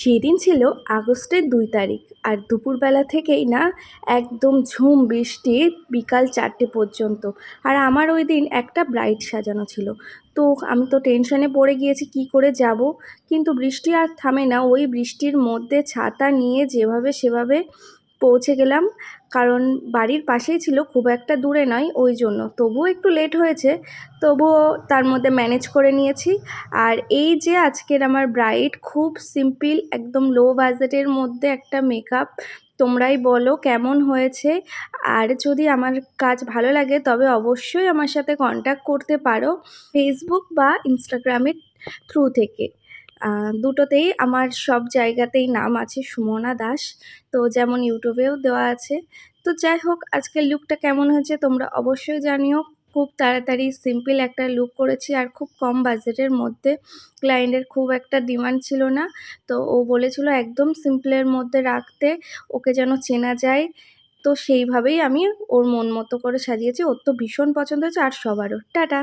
সেদিন ছিল আগস্টের 2 তারিখ, আর দুপুরবেলা থেকেই না একদম ঝুম বৃষ্টি বিকাল 4টে পর্যন্ত। আর আমার ওই দিন একটা ব্রাইড সাজানো ছিল। তো আমি তো টেনশনে পড়ে গিয়েছি কি করে যাব, কিন্তু বৃষ্টি আর থামে না। ওই বৃষ্টির মধ্যে ছাতা নিয়ে যেভাবে সেভাবে পৌঁছে গেলাম, কারণ বাড়ির পাশেই ছিল, খুব একটা দূরে নয়, ওই জন্য তবুও একটু লেট হয়েছে, তবুও তার মধ্যে ম্যানেজ করে নিয়েছি। আর এই যে আজকের আমার ব্রাইড, খুব সিম্পল, একদম লো বাজেটের মধ্যে একটা মেকআপ। তোমরাই বলো কেমন হয়েছে। আর যদি আমার কাজ ভালো লাগে তবে অবশ্যই আমার সাথে কন্ট্যাক্ট করতে পারো, ফেসবুক বা ইনস্টাগ্রামের থ্রু থেকে। দুটোতেই আমার সব জায়গাতেই নাম আছে সুমনা দাস, তো যেমন ইউটিউবেও দেওয়া আছে। তো যাই হোক, আজকের লুকটা কেমন হয়েছে তোমরা অবশ্যই জানিও। খুব তাড়াতাড়ি সিম্পল একটা লুক করেছি, আর খুব কম বাজেটের মধ্যে। ক্লায়েন্টের খুব একটা ডিমান্ড ছিল না, তো ও বলেছিল একদম সিম্পলের মধ্যে রাখতে, ওকে যেন চেনা যায়। তো সেইভাবেই আমি ওর মন মতো করে সাজিয়েছি। ওর তো ভীষণ পছন্দ হয়েছে, আর সবারও। টাটা।